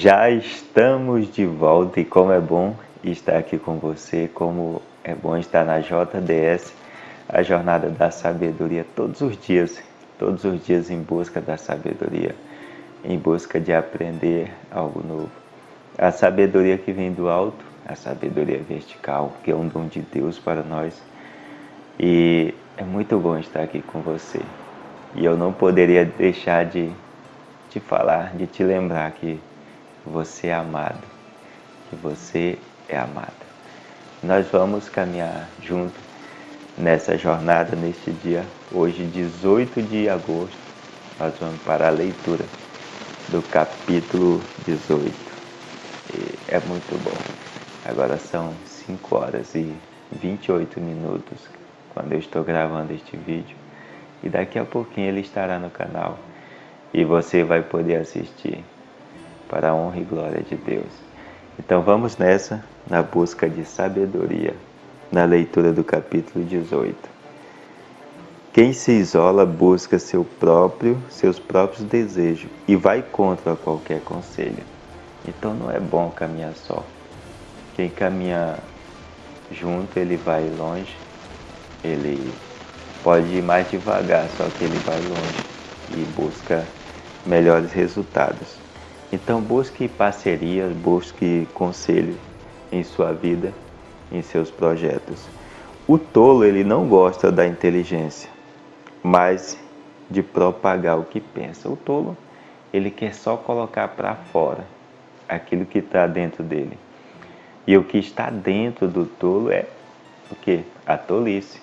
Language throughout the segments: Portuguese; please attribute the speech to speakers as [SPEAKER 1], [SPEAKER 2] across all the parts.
[SPEAKER 1] Já estamos de volta e como é bom estar aqui com você, como é bom estar na JDS, a Jornada da Sabedoria, todos os dias em busca da sabedoria, em busca de aprender algo novo. A sabedoria que vem do alto, a sabedoria vertical, que é um dom de Deus para nós. E é muito bom estar aqui com você. E eu não poderia deixar de te falar, de te lembrar que você é amado, que você é amada. Nós vamos caminhar junto nessa jornada, neste dia, hoje 18 de agosto, nós vamos para a leitura do capítulo 18. E é muito bom. Agora são 5 horas e 28 minutos quando eu estou gravando este vídeo. E daqui a pouquinho ele estará no canal e você vai poder assistir para a honra e glória de Deus. Então vamos nessa, na busca de sabedoria, na leitura do capítulo 18. Quem se isola busca seus próprios desejos e vai contra qualquer conselho. Então não é bom caminhar só. Quem caminha junto, ele vai longe, ele pode ir mais devagar, só que ele vai longe e busca melhores resultados. Então busque parcerias, busque conselho em sua vida, em seus projetos. O tolo, ele não gosta da inteligência, mas de propagar o que pensa. O tolo, ele quer só colocar para fora aquilo que está dentro dele. E o que está dentro do tolo é o quê? A tolice.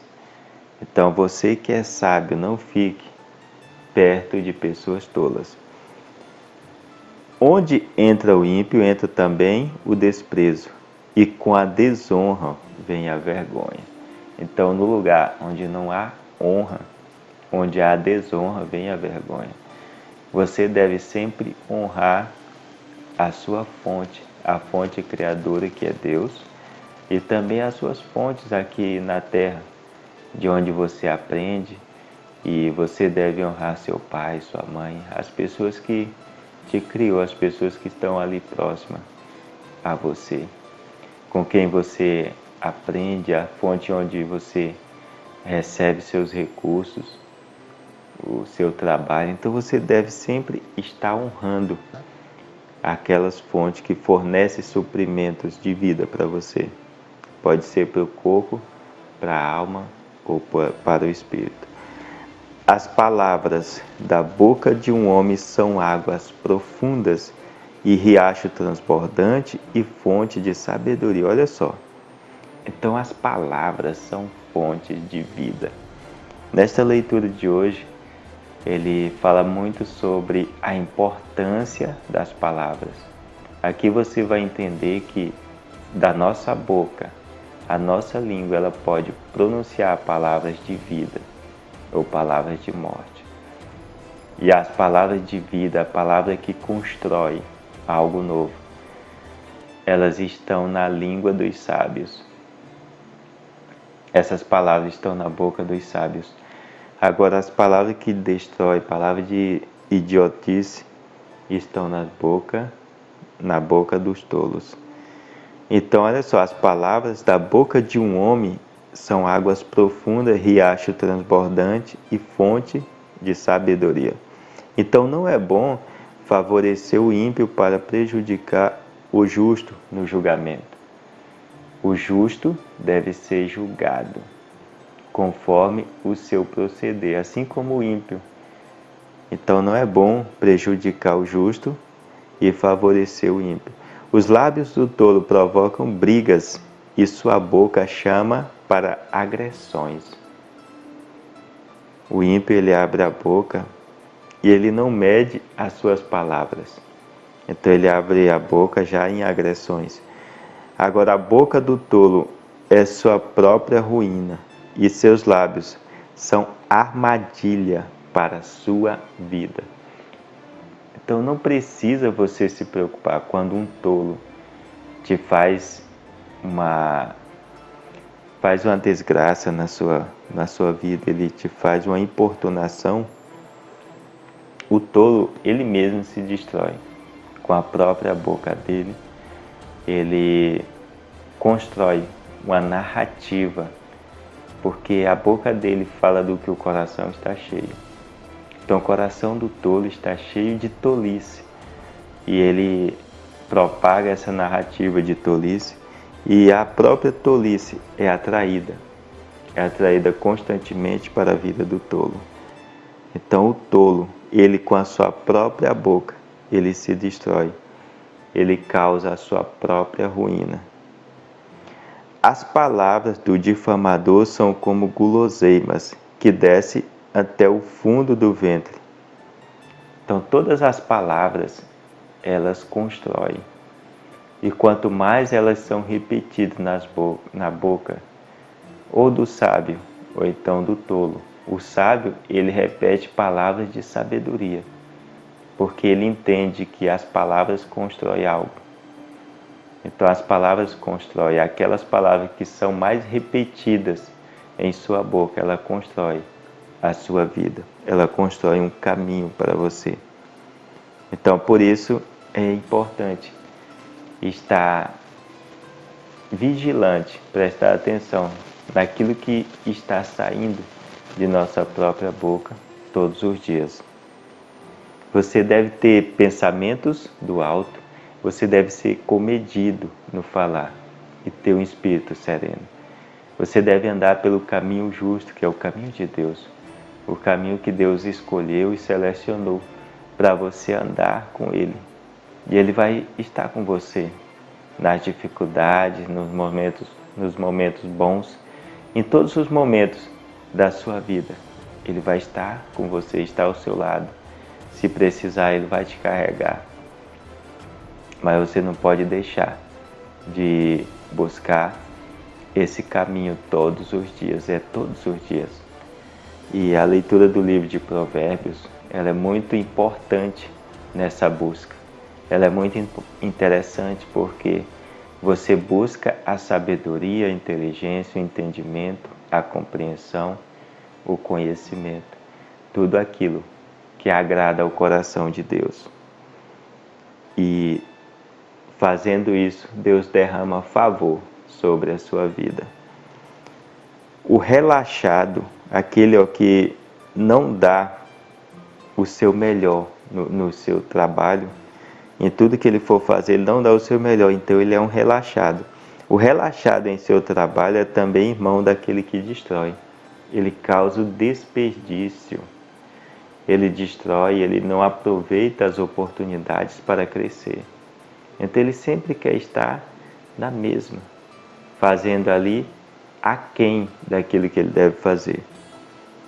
[SPEAKER 1] Então você que é sábio, não fique perto de pessoas tolas. Onde entra o ímpio, entra também o desprezo, e com a desonra vem a vergonha. Então, no lugar onde não há honra, onde há desonra, vem a vergonha. Você deve sempre honrar a sua fonte, a fonte criadora que é Deus, e também as suas fontes aqui na terra, de onde você aprende, e você deve honrar seu pai, sua mãe, as pessoas que te criou, as pessoas que estão ali próximas a você, com quem você aprende, a fonte onde você recebe seus recursos, o seu trabalho. Então você deve sempre estar honrando aquelas fontes que fornecem suprimentos de vida para você. Pode ser para o corpo, para a alma ou para o espírito. As palavras da boca de um homem são águas profundas e riacho transbordante e fonte de sabedoria. Olha só. Então as palavras são fontes de vida. Nesta leitura de hoje, ele fala muito sobre a importância das palavras. Aqui você vai entender que da nossa boca, a nossa língua, ela pode pronunciar palavras de vida ou palavras de morte. E as palavras de vida, a palavra que constrói algo novo, elas estão na língua dos sábios. Essas palavras estão na boca dos sábios. Agora, as palavras que destroem, palavras de idiotice, estão na boca dos tolos. Então, olha só, as palavras da boca de um homem são águas profundas, riacho transbordante e fonte de sabedoria. Então não é bom favorecer o ímpio para prejudicar o justo no julgamento. O justo deve ser julgado conforme o seu proceder, assim como o ímpio. Então não é bom prejudicar o justo e favorecer o ímpio. Os lábios do tolo provocam brigas e sua boca chama para agressões. O ímpio, ele abre a boca e ele não mede as suas palavras. Então ele abre a boca já em agressões. Agora a boca do tolo é sua própria ruína e seus lábios são armadilha para a sua vida. Então não precisa você se preocupar quando um tolo te faz uma desgraça na sua vida, ele te faz uma importunação. O tolo, ele mesmo se destrói com a própria boca dele, ele constrói uma narrativa, porque a boca dele fala do que o coração está cheio. Então o coração do tolo está cheio de tolice, e ele propaga essa narrativa de tolice, e a própria tolice é atraída constantemente para a vida do tolo. Então o tolo, ele com a sua própria boca, ele se destrói, ele causa a sua própria ruína. As palavras do difamador são como guloseimas que descem até o fundo do ventre. Então todas as palavras, elas constroem. E quanto mais elas são repetidas na boca, ou do sábio, ou então do tolo. O sábio, ele repete palavras de sabedoria, porque ele entende que as palavras constroem algo. Então as palavras constroem, aquelas palavras que são mais repetidas em sua boca, ela constrói a sua vida, ela constrói um caminho para você. Então por isso é importante estar vigilante, prestar atenção naquilo que está saindo de nossa própria boca todos os dias. Você deve ter pensamentos do alto, você deve ser comedido no falar e ter um espírito sereno. Você deve andar pelo caminho justo, que é o caminho de Deus, o caminho que Deus escolheu e selecionou para você andar com Ele. E Ele vai estar com você nas dificuldades, nos momentos bons, em todos os momentos da sua vida. Ele vai estar com você, estar ao seu lado. Se precisar, Ele vai te carregar. Mas você não pode deixar de buscar esse caminho todos os dias, todos os dias. E a leitura do livro de Provérbios, ela é muito importante nessa busca. Ela é muito interessante porque você busca a sabedoria, a inteligência, o entendimento, a compreensão, o conhecimento, tudo aquilo que agrada ao coração de Deus. E fazendo isso, Deus derrama favor sobre a sua vida. O relaxado, aquele que não dá o seu melhor no seu trabalho, em tudo que ele for fazer, ele não dá o seu melhor, então ele é um relaxado. O relaxado em seu trabalho é também irmão daquele que destrói. Ele causa o desperdício. Ele destrói, ele não aproveita as oportunidades para crescer. Então ele sempre quer estar na mesma, fazendo ali aquém daquilo que ele deve fazer.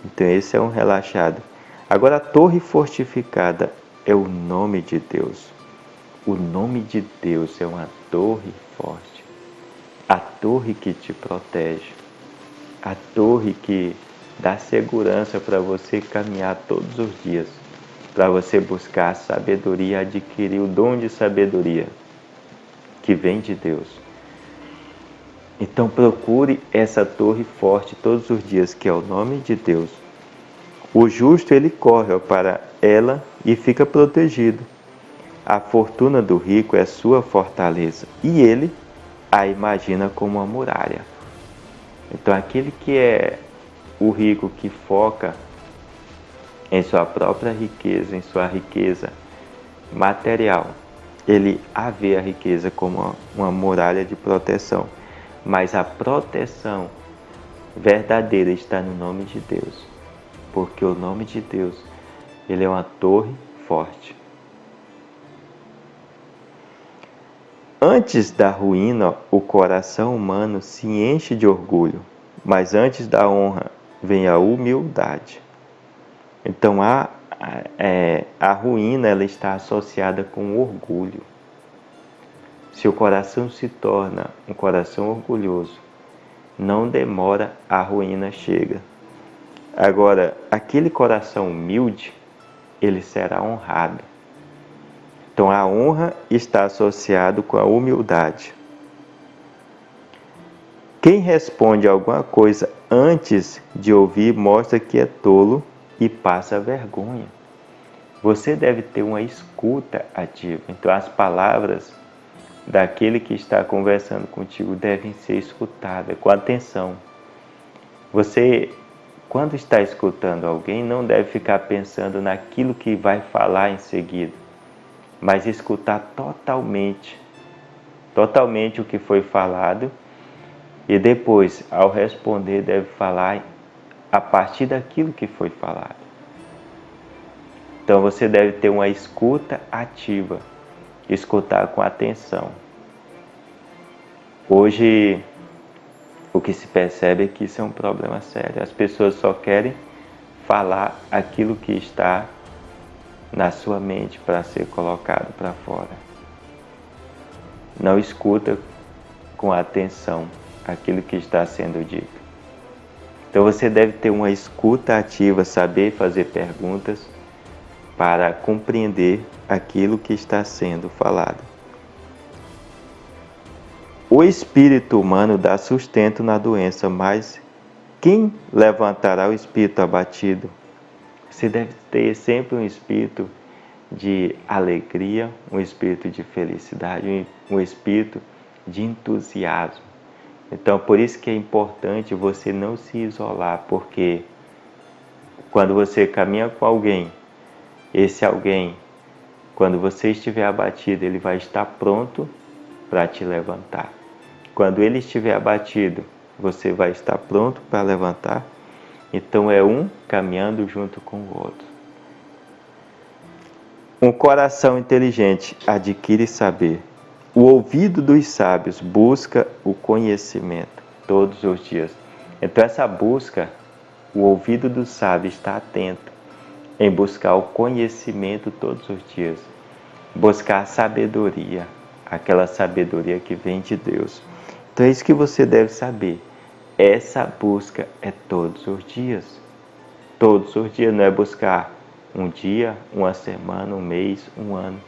[SPEAKER 1] Então esse é um relaxado. Agora a torre fortificada é o nome de Deus. O nome de Deus é uma torre forte. A torre que te protege. A torre que dá segurança para você caminhar todos os dias. Para você buscar a sabedoria, adquirir o dom de sabedoria que vem de Deus. Então procure essa torre forte todos os dias, que é o nome de Deus. O justo, ele corre para ela e fica protegido. A fortuna do rico é sua fortaleza, e ele a imagina como uma muralha. Então aquele que é o rico, que foca em sua própria riqueza, em sua riqueza material, ele vê a riqueza como uma muralha de proteção. Mas a proteção verdadeira está no nome de Deus, porque o nome de Deus, ele é uma torre forte. Antes da ruína, o coração humano se enche de orgulho, mas antes da honra vem a humildade. Então a ruína, ela está associada com orgulho. Se o coração se torna um coração orgulhoso, não demora, a ruína chega. Agora, aquele coração humilde, ele será honrado. Então a honra está associada com a humildade. Quem responde alguma coisa antes de ouvir mostra que é tolo e passa vergonha. você deve ter uma escuta ativa. Então as palavras daquele que está conversando contigo devem ser escutadas com atenção. Você, quando está escutando alguém, não deve ficar pensando naquilo que vai falar em seguida, mas escutar totalmente o que foi falado, e depois, ao responder, deve falar a partir daquilo que foi falado. Então você deve ter uma escuta ativa, escutar com atenção. Hoje, o que se percebe é que isso é um problema sério. As pessoas só querem falar aquilo que está na sua mente para ser colocado para fora. Não escuta com atenção aquilo que está sendo dito. Então você deve ter uma escuta ativa, saber fazer perguntas para compreender aquilo que está sendo falado. O espírito humano dá sustento na doença, mas quem levantará o espírito abatido? Você deve ter sempre um espírito de alegria, um espírito de felicidade, um espírito de entusiasmo. Então, por isso que é importante você não se isolar, porque quando você caminha com alguém, esse alguém, quando você estiver abatido, ele vai estar pronto para te levantar. Quando ele estiver abatido, você vai estar pronto para levantar. Então é um caminhando junto com o outro. Um coração inteligente adquire saber. O ouvido dos sábios busca o conhecimento todos os dias. Então essa busca, o ouvido do sábio está atento em buscar o conhecimento todos os dias. Buscar a sabedoria, aquela sabedoria que vem de Deus. Então é isso que você deve saber. Essa busca é todos os dias. Todos os dias, não é buscar um dia, uma semana, um mês, um ano.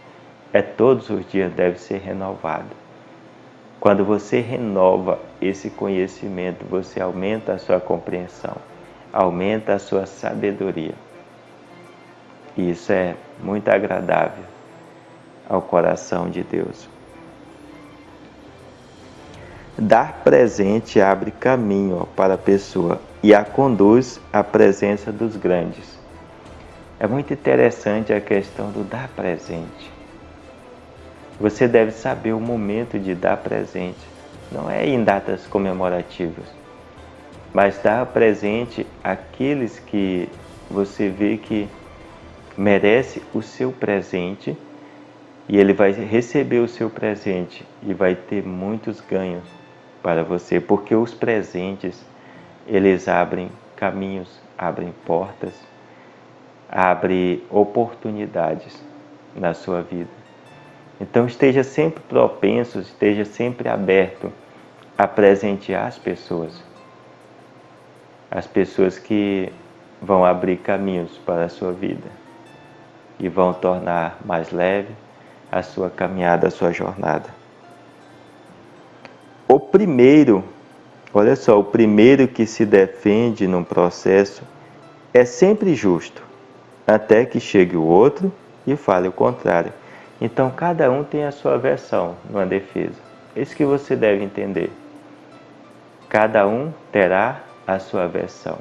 [SPEAKER 1] É todos os dias, deve ser renovado. Quando você renova esse conhecimento, você aumenta a sua compreensão, aumenta a sua sabedoria. E isso é muito agradável ao coração de Deus. Dar presente abre caminho para a pessoa e a conduz à presença dos grandes. É muito interessante a questão do dar presente. Você deve saber o momento de dar presente. Não é em datas comemorativas, mas dar presente àqueles que você vê que merece o seu presente, e ele vai receber o seu presente e vai ter muitos ganhos para você, porque os presentes, eles abrem caminhos, abrem portas, abrem oportunidades na sua vida. Então esteja sempre propenso, esteja sempre aberto a presentear as pessoas que vão abrir caminhos para a sua vida e vão tornar mais leve a sua caminhada, a sua jornada. O primeiro que se defende num processo é sempre justo, até que chegue o outro e fale o contrário. Então, cada um tem a sua versão numa defesa. Isso que você deve entender. Cada um terá a sua versão.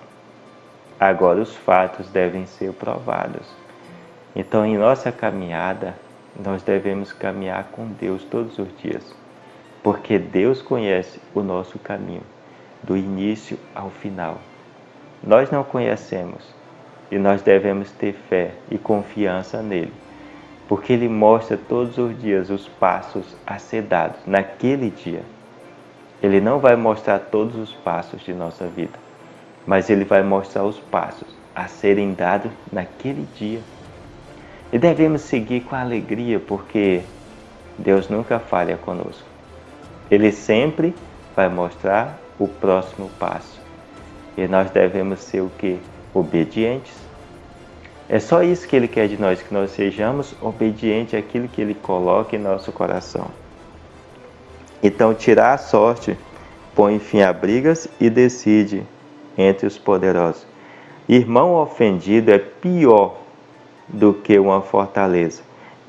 [SPEAKER 1] Agora, os fatos devem ser provados. Então, em nossa caminhada, nós devemos caminhar com Deus todos os dias, porque Deus conhece o nosso caminho, do início ao final. Nós não conhecemos e nós devemos ter fé e confiança nele, porque ele mostra todos os dias os passos a ser dados naquele dia. Ele não vai mostrar todos os passos de nossa vida, mas ele vai mostrar os passos a serem dados naquele dia. E devemos seguir com alegria, porque Deus nunca falha conosco. Ele sempre vai mostrar o próximo passo. E nós devemos ser o quê? Obedientes. É só isso que Ele quer de nós, que nós sejamos obedientes àquilo que Ele coloca em nosso coração. Então, tirar a sorte põe fim a brigas e decide entre os poderosos. Irmão ofendido é pior do que uma fortaleza.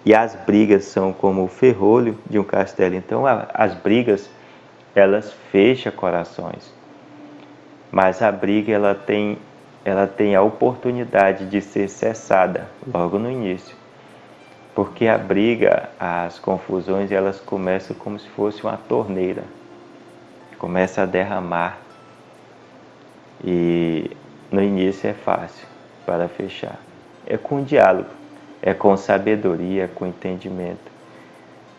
[SPEAKER 1] E as brigas são como o ferrolho de um castelo. Então as brigas, elas fecham corações. Mas a briga, ela tem a oportunidade de ser cessada logo no início. Porque a briga, as confusões, elas começam como se fosse uma torneira. Começa a derramar. E no início é fácil para fechar. É com diálogo, é com sabedoria, é com entendimento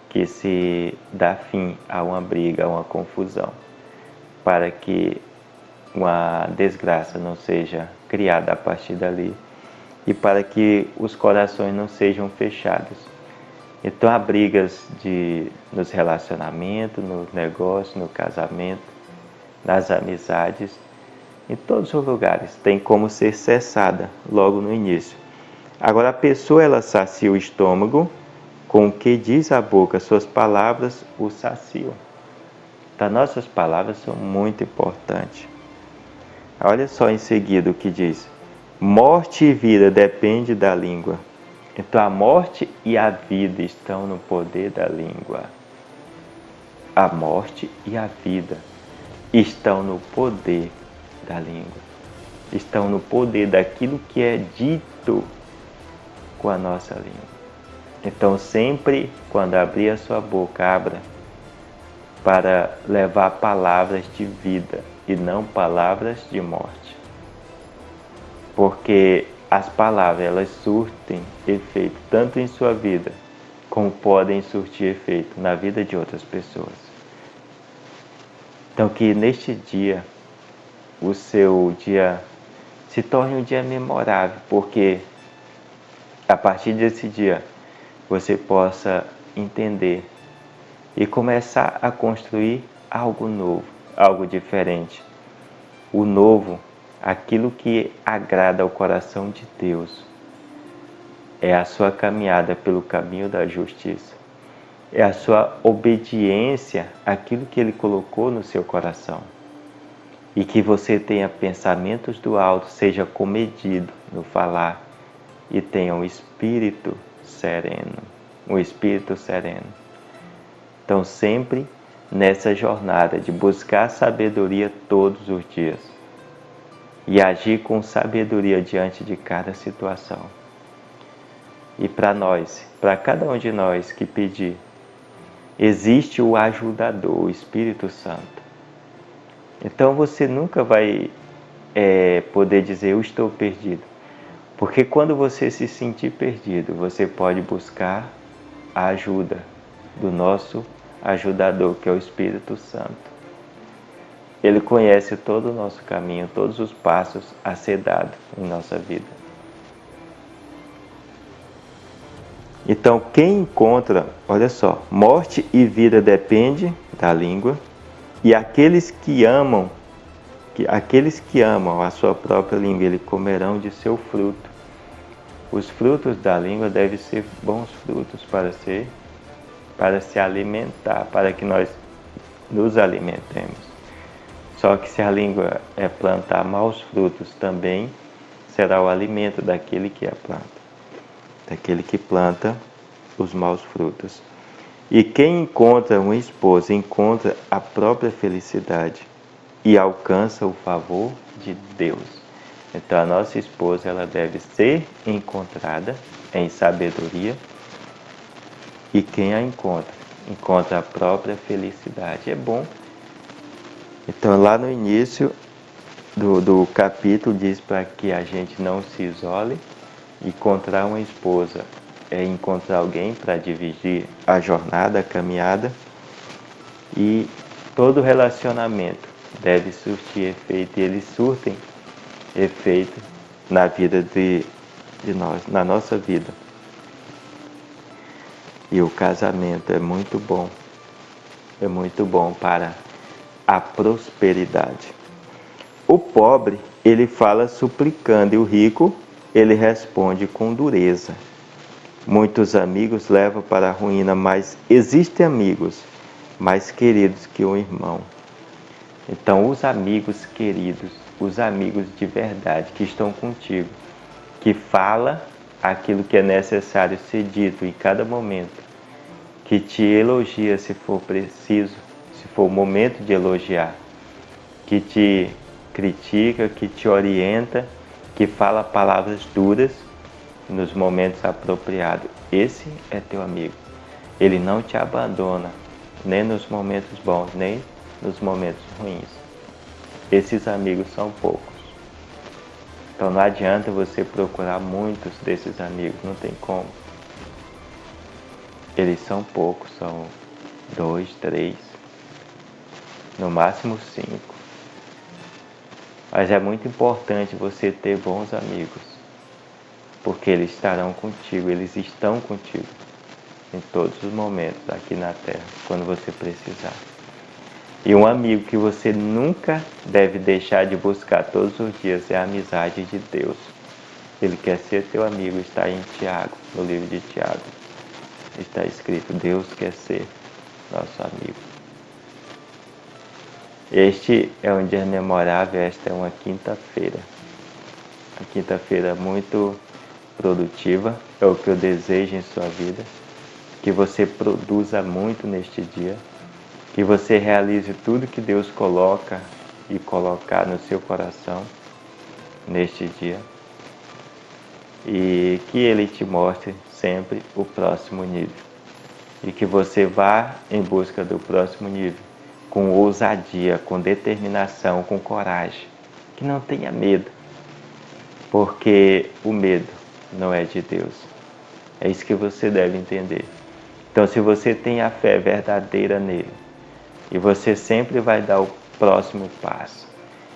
[SPEAKER 1] que se dá fim a uma briga, a uma confusão, para que uma desgraça não seja criada a partir dali e para que os corações não sejam fechados. Então há brigas nos relacionamentos, no negócio, no casamento, nas amizades, em todos os lugares, tem como ser cessada logo no início. Agora a pessoa, ela sacia o estômago com o que diz a boca, suas palavras o saciam. Então nossas palavras são muito importantes. Olha só em seguida o que diz: morte e vida depende da língua. Então a morte e a vida estão no poder da língua. A morte e a vida estão no poder da língua. Estão no poder daquilo que é dito com a nossa língua. Então sempre quando abrir a sua boca, abra para levar palavras de vida e não palavras de morte. Porque as palavras, elas surtem efeito tanto em sua vida, como podem surtir efeito na vida de outras pessoas. Então que neste dia, o seu dia se torne um dia memorável, porque a partir desse dia, você possa entender e começar a construir algo novo, algo diferente. O novo, aquilo que agrada ao coração de Deus, é a sua caminhada pelo caminho da justiça. É a sua obediência àquilo que Ele colocou no seu coração. E que você tenha pensamentos do alto, seja comedido no falar e tenha um espírito sereno. Um espírito sereno. Então sempre nessa jornada de buscar sabedoria todos os dias e agir com sabedoria diante de cada situação. E para nós, para cada um de nós que pedir, existe o ajudador, o Espírito Santo. Então você nunca vai poder dizer eu estou perdido, porque quando você se sentir perdido, você pode buscar a ajuda do nosso ajudador, que é o Espírito Santo. Ele conhece todo o nosso caminho, todos os passos a ser dado em nossa vida. Então, quem encontra, olha só, morte e vida depende da língua, e aqueles que amam a sua própria língua, eles comerão de seu fruto. Os frutos da língua devem ser bons frutos para se alimentar, para que nós nos alimentemos. Só que se a língua plantar maus frutos, também será o alimento daquele que a planta, daquele que planta os maus frutos. E quem encontra uma esposa, encontra a própria felicidade e alcança o favor de Deus. Então a nossa esposa, ela deve ser encontrada em sabedoria, e quem a encontra a própria felicidade. É bom. Então lá no início do capítulo diz para que a gente não se isole. Encontrar uma esposa é encontrar alguém para dividir a jornada, a caminhada. E todo relacionamento deve surtir efeito, e eles surtem efeito na vida de nós, na nossa vida. E o casamento é muito bom para a prosperidade. O pobre, ele fala suplicando, e o rico, ele responde com dureza. Muitos amigos levam para a ruína, mas existem amigos mais queridos que um irmão. Então, os amigos queridos, os amigos de verdade que estão contigo, que fala aquilo que é necessário ser dito em cada momento, que te elogia se for preciso, se for o momento de elogiar, que te critica, que te orienta, que fala palavras duras nos momentos apropriados. Esse é teu amigo. Ele não te abandona, nem nos momentos bons, nem nos momentos ruins. Esses amigos são poucos. Então não adianta você procurar muitos desses amigos, não tem como. Eles são poucos, são 2, 3, no máximo 5. Mas é muito importante você ter bons amigos, porque eles estarão contigo, eles estão contigo em todos os momentos aqui na Terra, quando você precisar. E um amigo que você nunca deve deixar de buscar todos os dias é a amizade de Deus. Ele quer ser teu amigo, está em Tiago, no livro de Tiago. Está escrito, Deus quer ser nosso amigo. Este é um dia memorável, esta é uma quinta-feira. Uma quinta-feira muito produtiva, é o que eu desejo em sua vida. Que você produza muito neste dia. Que você realize tudo que Deus coloca e colocar no seu coração neste dia. E que Ele te mostre sempre o próximo nível. E que você vá em busca do próximo nível, com ousadia, com determinação, com coragem. Que não tenha medo, porque o medo não é de Deus. É isso que você deve entender. Então, se você tem a fé verdadeira nele, e você sempre vai dar o próximo passo,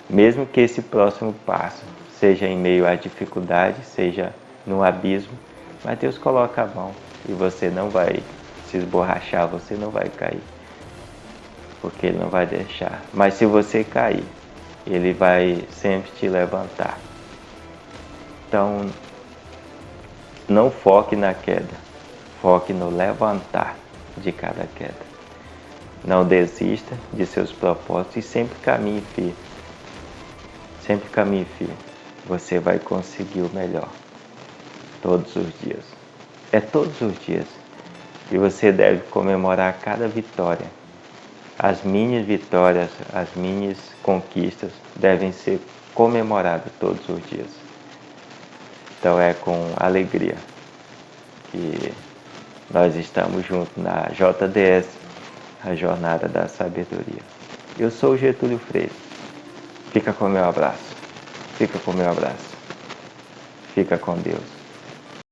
[SPEAKER 1] mesmo que esse próximo passo seja em meio à dificuldade, seja no abismo, mas Deus coloca a mão e você não vai se esborrachar, você não vai cair, porque Ele não vai deixar. Mas se você cair, Ele vai sempre te levantar. Então, não foque na queda, foque no levantar de cada queda. Não desista de seus propósitos e sempre caminhe firme. Sempre caminhe firme. Você vai conseguir o melhor. Todos os dias. É todos os dias. E você deve comemorar cada vitória. As minhas vitórias, as minhas conquistas devem ser comemoradas todos os dias. Então é com alegria que nós estamos juntos na JDS, a Jornada da Sabedoria. Eu sou o Getúlio Freire. Fica com o meu abraço. Fica com o meu abraço. Fica com Deus.